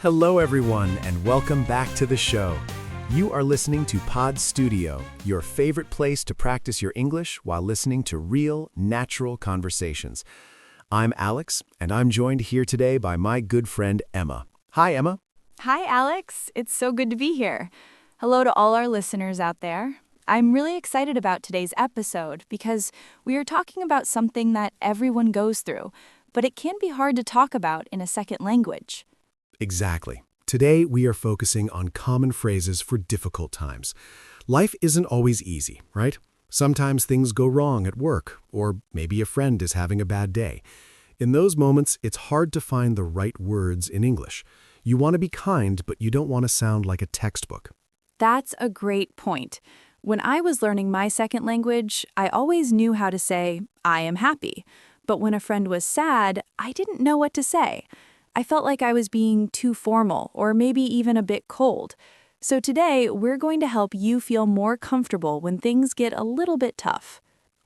Hello, everyone, and welcome back to the show. You are listening to Pod Studio, your favorite place to practice your English while listening to real, natural conversations. I'm Alex, and I'm joined here today by my good friend Emma. Hi, Emma. Hi, Alex. It's so good to be here. Hello to all our listeners out there. I'm really excited about today's episode because we are talking about something that everyone goes through, but it can be hard to talk about in a second language. Exactly. Today, we are focusing on common phrases for difficult times. Life isn't always easy, right? Sometimes things go wrong at work, or maybe a friend is having a bad day. In those moments, it's hard to find the right words in English. You want to be kind, but you don't want to sound like a textbook. That's a great point. When I was learning my second language, I always knew how to say, I am happy. But when a friend was sad, I didn't know what to say. I felt like I was being too formal or maybe even a bit cold. So today, we're going to help you feel more comfortable when things get a little bit tough.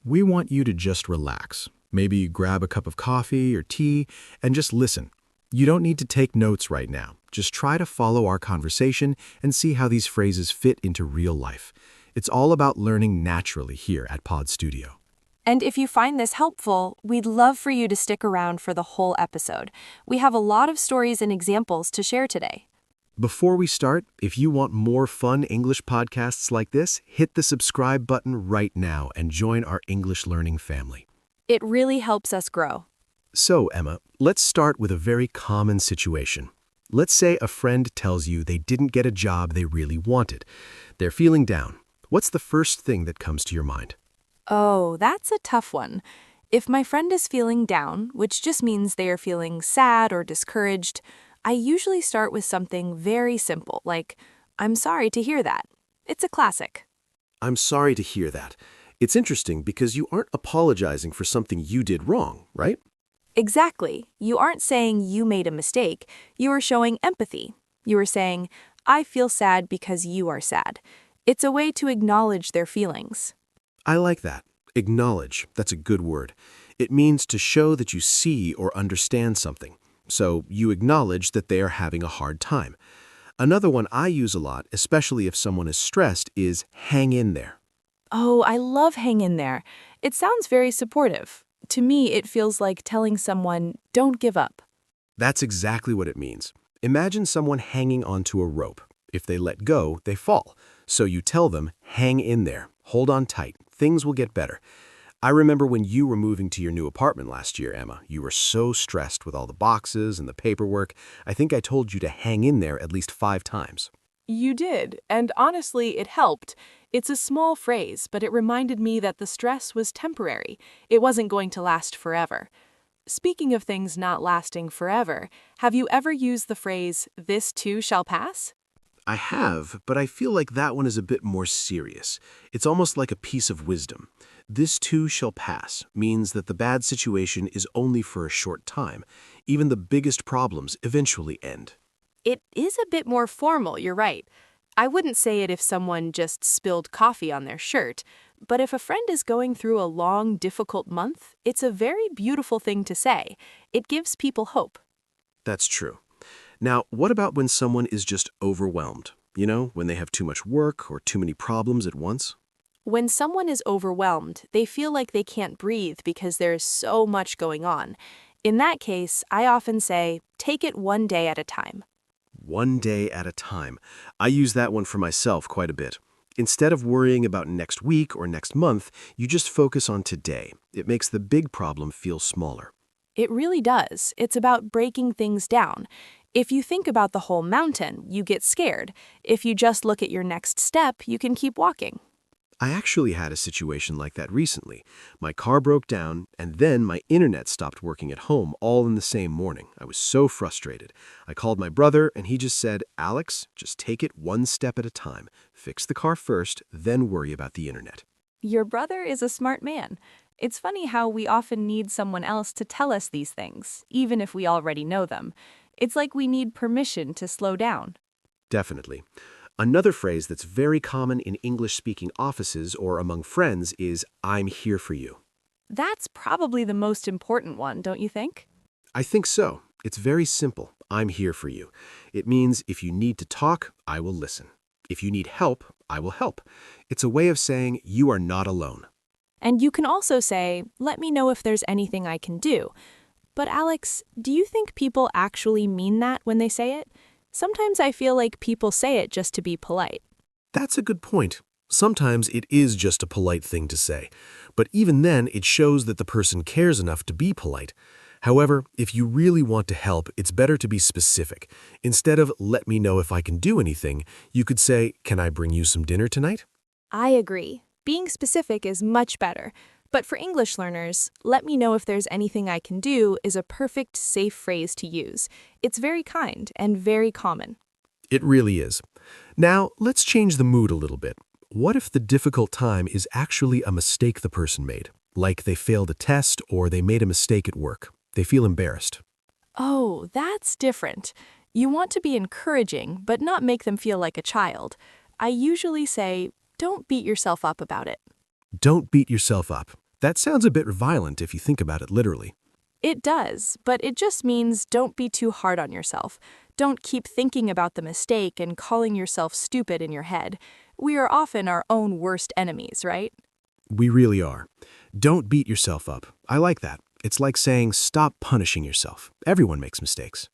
We want you to just relax. Maybe grab a cup of coffee or tea and just listen. You don't need to take notes right now. Just try to follow our conversation and see how these phrases fit into real life. It's all about learning naturally here at Pod Studio. And if you find this helpful, we'd love for you to stick around for the whole episode. We have a lot of stories and examples to share today. Before we start, if you want more fun English podcasts like this, hit the subscribe button right now and join our English learning family. It really helps us grow. So, Emma, let's start with a very common situation. Let's say a friend tells you they didn't get a job they really wanted. They're feeling down. What's the first thing that comes to your mind? Oh, that's a tough one. If my friend is feeling down, which just means they are feeling sad or discouraged, I usually start with something very simple, like, I'm sorry to hear that. It's a classic. I'm sorry to hear that. It's interesting because you aren't apologizing for something you did wrong, right? Exactly. You aren't saying you made a mistake. You are showing empathy. You are saying, I feel sad because you are sad. It's a way to acknowledge their feelings. I like that. Acknowledge, that's a good word. It means to show that you see or understand something. So you acknowledge that they are having a hard time. Another one I use a lot, especially if someone is stressed, is hang in there. Oh, I love hang in there. It sounds very supportive. To me, it feels like telling someone, don't give up. That's exactly what it means. Imagine someone hanging onto a rope. If they let go, they fall. So you tell them, hang in there, hold on tight, things will get better. I remember when you were moving to your new apartment last year, Emma. You were so stressed with all the boxes and the paperwork. I think I told you to hang in there at least 5 times. You did, and honestly, it helped. It's a small phrase, but it reminded me that the stress was temporary. It wasn't going to last forever. Speaking of things not lasting forever, have you ever used the phrase, this too shall pass? I have, but I feel like that one is a bit more serious. It's almost like a piece of wisdom. This too shall pass means that the bad situation is only for a short time. Even the biggest problems eventually end. It is a bit more formal, you're right. I wouldn't say it if someone just spilled coffee on their shirt, but if a friend is going through a long, difficult month, it's a very beautiful thing to say. It gives people hope. That's true. Now, what about when someone is just overwhelmed? You know, when they have too much work or too many problems at once? When someone is overwhelmed, they feel like they can't breathe because there is so much going on. In that case, I often say, take it one day at a time. One day at a time. I use that one for myself quite a bit. Instead of worrying about next week or next month, you just focus on today. It makes the big problem feel smaller. It really does. It's about breaking things down. If you think about the whole mountain, you get scared. If you just look at your next step, you can keep walking. I actually had a situation like that recently. My car broke down, and then my internet stopped working at home all in the same morning. I was so frustrated. I called my brother, and he just said, Alex, just take it one step at a time. Fix the car first, then worry about the internet. Your brother is a smart man. It's funny how we often need someone else to tell us these things, even if we already know them. It's like we need permission to slow down. Definitely. Another phrase that's very common in English-speaking offices or among friends is, I'm here for you. That's probably the most important one, don't you think? I think so. It's very simple. I'm here for you. It means if you need to talk, I will listen. If you need help, I will help. It's a way of saying you are not alone. And you can also say, let me know if there's anything I can do. But Alex, do you think people actually mean that when they say it? Sometimes I feel like people say it just to be polite. That's a good point. Sometimes it is just a polite thing to say, but even then it shows that the person cares enough to be polite. However, if you really want to help, it's better to be specific. Instead of let me know if I can do anything, you could say, can I bring you some dinner tonight? I agree. Being specific is much better. But for English learners, let me know if there's anything I can do is a perfect, safe phrase to use. It's very kind and very common. It really is. Now, let's change the mood a little bit. What if the difficult time is actually a mistake the person made? Like they failed a test or they made a mistake at work. They feel embarrassed. Oh, that's different. You want to be encouraging, but not make them feel like a child. I usually say, don't beat yourself up about it. Don't beat yourself up. That sounds a bit violent if you think about it literally. It does, but it just means don't be too hard on yourself. Don't keep thinking about the mistake and calling yourself stupid in your head. We are often our own worst enemies, right? We really are. Don't beat yourself up. I like that. It's like saying stop punishing yourself. Everyone makes mistakes.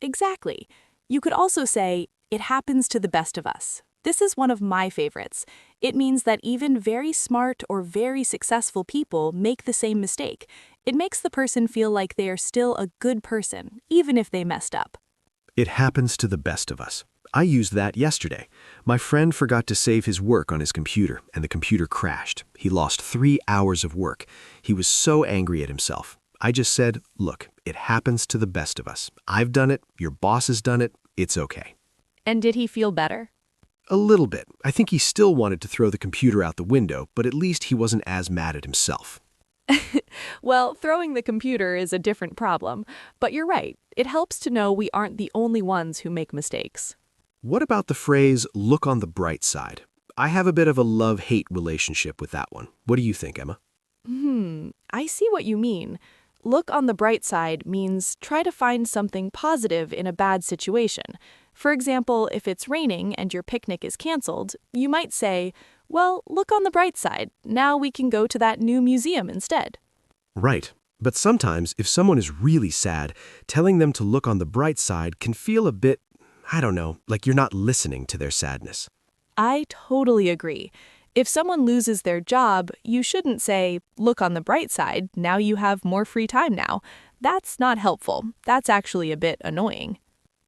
Exactly. You could also say, it happens to the best of us. This is one of my favorites. It means that even very smart or very successful people make the same mistake. It makes the person feel like they are still a good person, even if they messed up. It happens to the best of us. I used that yesterday. My friend forgot to save his work on his computer, and the computer crashed. He lost 3 hours of work. He was so angry at himself. I just said, look, it happens to the best of us. I've done it. Your boss has done it. It's okay. And did he feel better? A little bit. I think he still wanted to throw the computer out the window, but at least he wasn't as mad at himself. Well, throwing the computer is a different problem, but you're right. It helps to know we aren't the only ones who make mistakes. What about the phrase, look on the bright side? I have a bit of a love-hate relationship with that one. What do you think, Emma? I see what you mean. Look on the bright side means try to find something positive in a bad situation. For example, if it's raining and your picnic is canceled, you might say, well, look on the bright side. Now we can go to that new museum instead. Right. But sometimes, if someone is really sad, telling them to look on the bright side can feel a bit, I don't know, like you're not listening to their sadness. I totally agree. If someone loses their job, you shouldn't say, look on the bright side, now you have more free time now. That's not helpful. That's actually a bit annoying.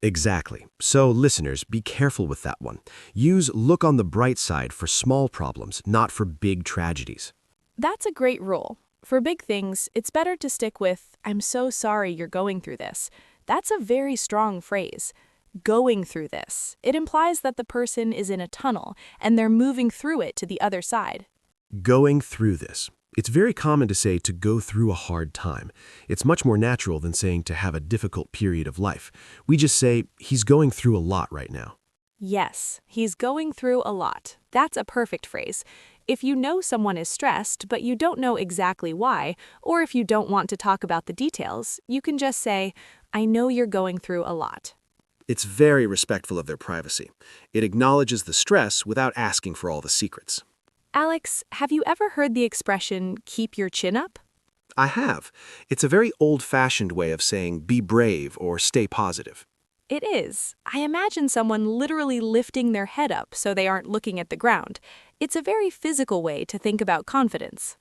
Exactly. So, listeners, be careful with that one. Use look on the bright side for small problems, not for big tragedies. That's a great rule. For big things, it's better to stick with, I'm so sorry you're going through this. That's a very strong phrase. Going through this. It implies that the person is in a tunnel and they're moving through it to the other side. Going through this. It's very common to say to go through a hard time. It's much more natural than saying to have a difficult period of life. We just say, he's going through a lot right now. Yes, he's going through a lot. That's a perfect phrase. If you know someone is stressed, but you don't know exactly why, or if you don't want to talk about the details, you can just say, I know you're going through a lot. It's very respectful of their privacy. It acknowledges the stress without asking for all the secrets. Alex, have you ever heard the expression, keep your chin up? I have. It's a very old-fashioned way of saying be brave or stay positive. It is. I imagine someone literally lifting their head up so they aren't looking at the ground. It's a very physical way to think about confidence.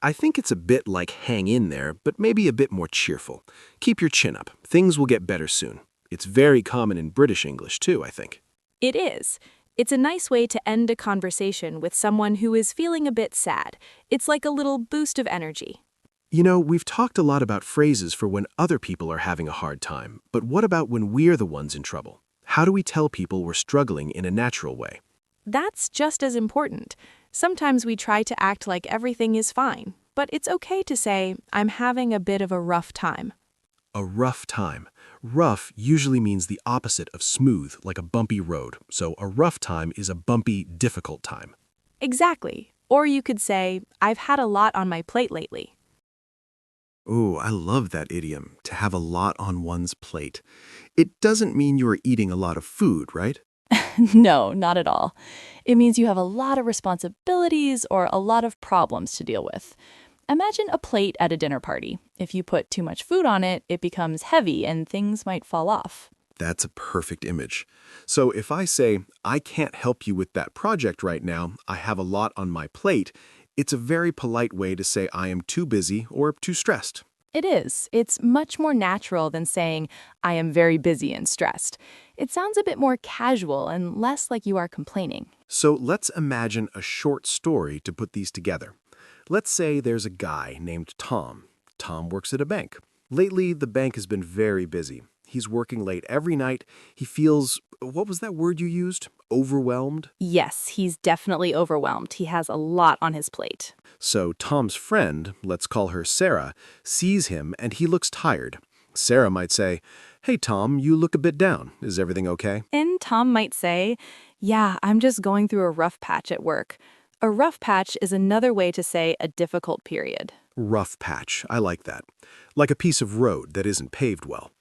I think it's a bit like hang in there, but maybe a bit more cheerful. Keep your chin up. Things will get better soon. It's very common in British English too, I think. It is. It's a nice way to end a conversation with someone who is feeling a bit sad. It's like a little boost of energy. You know, we've talked a lot about phrases for when other people are having a hard time, but what about when we're the ones in trouble? How do we tell people we're struggling in a natural way? That's just as important. Sometimes we try to act like everything is fine, but it's okay to say, I'm having a bit of a rough time. A rough time. Rough usually means the opposite of smooth, like a bumpy road. So a rough time is a bumpy, difficult time. Exactly. Or you could say, I've had a lot on my plate lately. Ooh, I love that idiom, to have a lot on one's plate. It doesn't mean you are eating a lot of food, right? No, not at all. It means you have a lot of responsibilities or a lot of problems to deal with. Imagine a plate at a dinner party. If you put too much food on it, it becomes heavy and things might fall off. That's a perfect image. So if I say, I can't help you with that project right now, I have a lot on my plate, it's a very polite way to say I am too busy or too stressed. It is. It's much more natural than saying, I am very busy and stressed. It sounds a bit more casual and less like you are complaining. So let's imagine a short story to put these together. Let's say there's a guy named Tom. Tom works at a bank. Lately, the bank has been very busy. He's working late every night. He feels, what was that word you used? Overwhelmed? Yes, he's definitely overwhelmed. He has a lot on his plate. So Tom's friend, let's call her Sarah, sees him and he looks tired. Sarah might say, "Hey Tom, you look a bit down. Is everything okay?" And Tom might say, yeah, I'm just going through a rough patch at work. A rough patch is another way to say a difficult period. Rough patch, I like that. Like a piece of road that isn't paved well.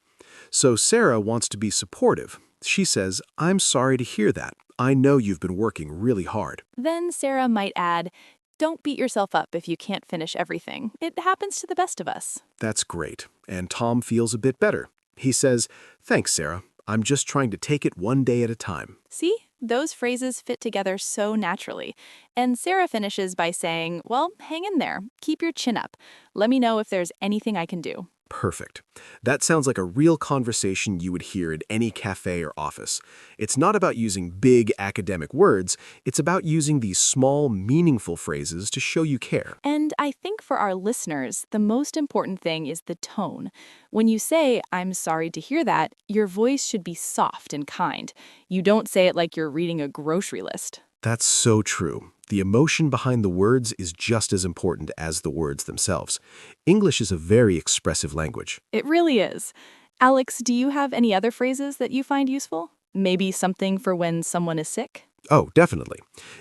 So Sarah wants to be supportive. She says, "I'm sorry to hear that. I know you've been working really hard." Then Sarah might add, don't beat yourself up if you can't finish everything. It happens to the best of us. That's great. And Tom feels a bit better. He says, "Thanks, Sarah. I'm just trying to take it one day at a time." See? Those phrases fit together so naturally. And Sarah finishes by saying, well, hang in there. Keep your chin up. Let me know if there's anything I can do. Perfect. That sounds like a real conversation you would hear at any cafe or office. It's not about using big academic words, it's about using these small, meaningful phrases to show you care. And I think for our listeners, the most important thing is the tone. When you say, I'm sorry to hear that, your voice should be soft and kind. You don't say it like you're reading a grocery list. That's so true. The emotion behind the words is just as important as the words themselves. English is a very expressive language. It really is. Alex, do you have any other phrases that you find useful? Maybe something for when someone is sick? Oh, definitely.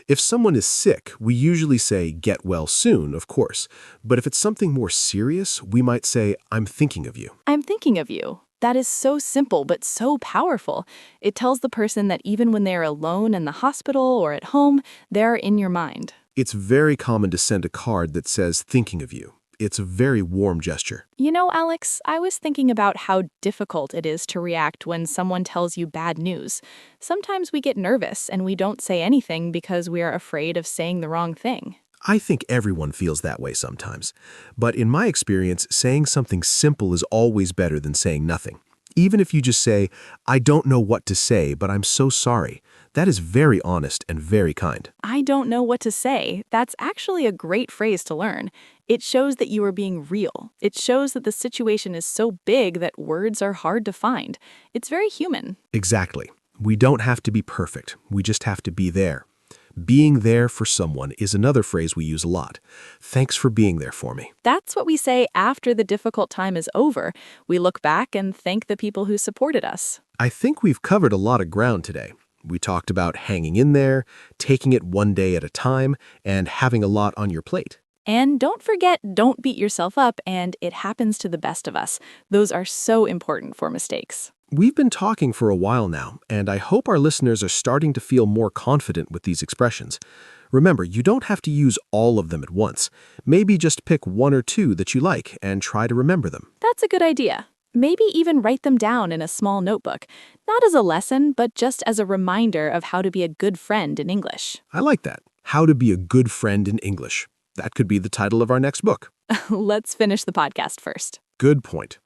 If someone is sick, we usually say get well soon, of course. But if it's something more serious, we might say I'm thinking of you. I'm thinking of you. That is so simple but so powerful. It tells the person that even when they're alone in the hospital or at home, they're in your mind. It's very common to send a card that says thinking of you. It's a very warm gesture. You know, Alex, I was thinking about how difficult it is to react when someone tells you bad news. Sometimes we get nervous and we don't say anything because we are afraid of saying the wrong thing. I think everyone feels that way sometimes. But in my experience, saying something simple is always better than saying nothing. Even if you just say, "I don't know what to say, but I'm so sorry." That is very honest and very kind. I don't know what to say. That's actually a great phrase to learn. It shows that you are being real. It shows that the situation is so big that words are hard to find. It's very human. Exactly. We don't have to be perfect. We just have to be there. Being there for someone is another phrase we use a lot. Thanks for being there for me. That's what we say after the difficult time is over. We look back and thank the people who supported us. I think we've covered a lot of ground today. We talked about hanging in there, taking it one day at a time, and having a lot on your plate. And don't forget, don't beat yourself up, and it happens to the best of us. Those are so important for mistakes. We've been talking for a while now, and I hope our listeners are starting to feel more confident with these expressions. Remember, you don't have to use all of them at once. Maybe just pick one or two that you like and try to remember them. That's a good idea. Maybe even write them down in a small notebook, not as a lesson, but just as a reminder of how to be a good friend in English. I like that. How to be a good friend in English. That could be the title of our next book. Let's finish the podcast first. Good point.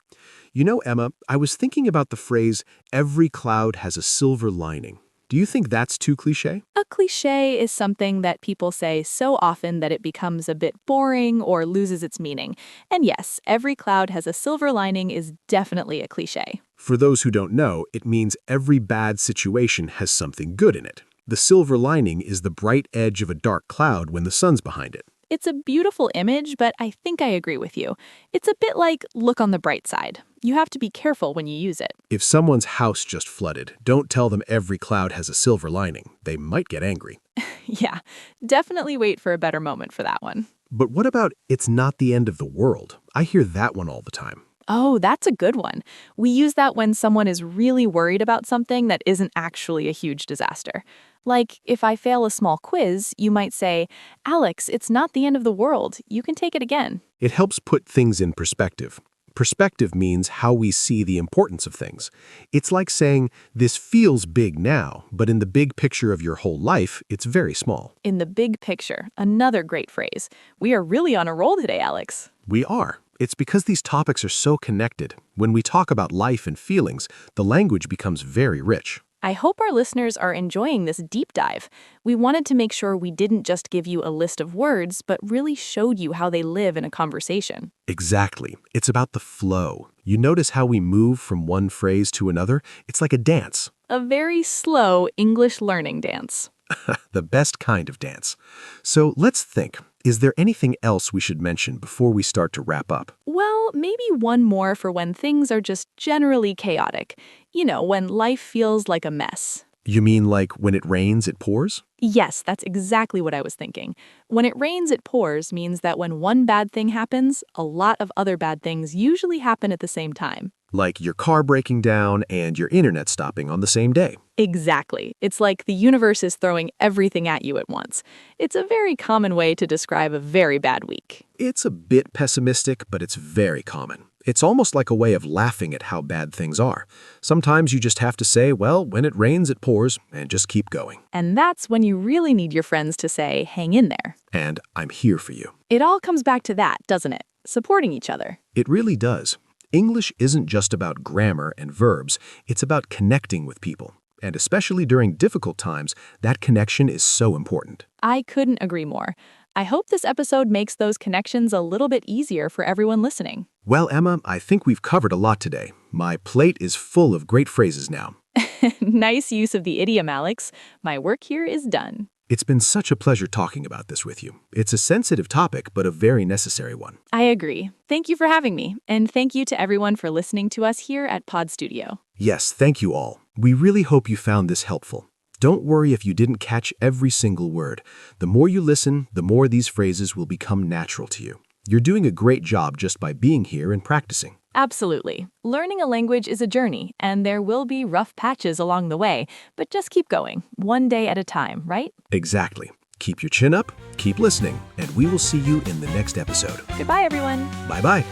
You know, Emma, I was thinking about the phrase, every cloud has a silver lining. Do you think that's too cliché? A cliché is something that people say so often that it becomes a bit boring or loses its meaning. And yes, every cloud has a silver lining is definitely a cliché. For those who don't know, it means every bad situation has something good in it. The silver lining is the bright edge of a dark cloud when the sun's behind it. It's a beautiful image, but I think I agree with you. It's a bit like look on the bright side. You have to be careful when you use it. If someone's house just flooded, don't tell them every cloud has a silver lining. They might get angry. Yeah, definitely wait for a better moment for that one. But what about it's not the end of the world? I hear that one all the time. Oh, that's a good one. We use that when someone is really worried about something that isn't actually a huge disaster. Like, if I fail a small quiz, you might say, Alex, it's not the end of the world. You can take it again. It helps put things in perspective. Perspective means how we see the importance of things. It's like saying, this feels big now, but in the big picture of your whole life, it's very small. In the big picture, another great phrase. We are really on a roll today, Alex. We are. It's because these topics are so connected. When we talk about life and feelings, the language becomes very rich. I hope our listeners are enjoying this deep dive. We wanted to make sure we didn't just give you a list of words, but really showed you how they live in a conversation. Exactly. It's about the flow. You notice how we move from one phrase to another? It's like a dance. A very slow English learning dance. The best kind of dance. So let's think. Is there anything else we should mention before we start to wrap up? Well, maybe one more for when things are just generally chaotic. You know, when life feels like a mess. You mean like when it rains, it pours? Yes, that's exactly what I was thinking. When it rains, it pours means that when one bad thing happens, a lot of other bad things usually happen at the same time. Like your car breaking down and your internet stopping on the same day. Exactly. It's like the universe is throwing everything at you at once. It's a very common way to describe a very bad week. It's a bit pessimistic, but it's very common. It's almost like a way of laughing at how bad things are. Sometimes you just have to say, well, when it rains, it pours, and just keep going. And that's when you really need your friends to say, hang in there. And I'm here for you. It all comes back to that, doesn't it? Supporting each other. It really does. English isn't just about grammar and verbs, it's about connecting with people. And especially during difficult times, that connection is so important. I couldn't agree more. I hope this episode makes those connections a little bit easier for everyone listening. Well, Emma, I think we've covered a lot today. My plate is full of great phrases now. Nice use of the idiom, Alex. My work here is done. It's been such a pleasure talking about this with you. It's a sensitive topic, but a very necessary one. I agree. Thank you for having me, and thank you to everyone for listening to us here at Pod Studio. Yes, thank you all. We really hope you found this helpful. Don't worry if you didn't catch every single word. The more you listen, the more these phrases will become natural to you. You're doing a great job just by being here and practicing. Absolutely. Learning a language is a journey, and there will be rough patches along the way, but just keep going, one day at a time, right? Exactly. Keep your chin up, keep listening, and we will see you in the next episode. Goodbye, everyone. Bye-bye.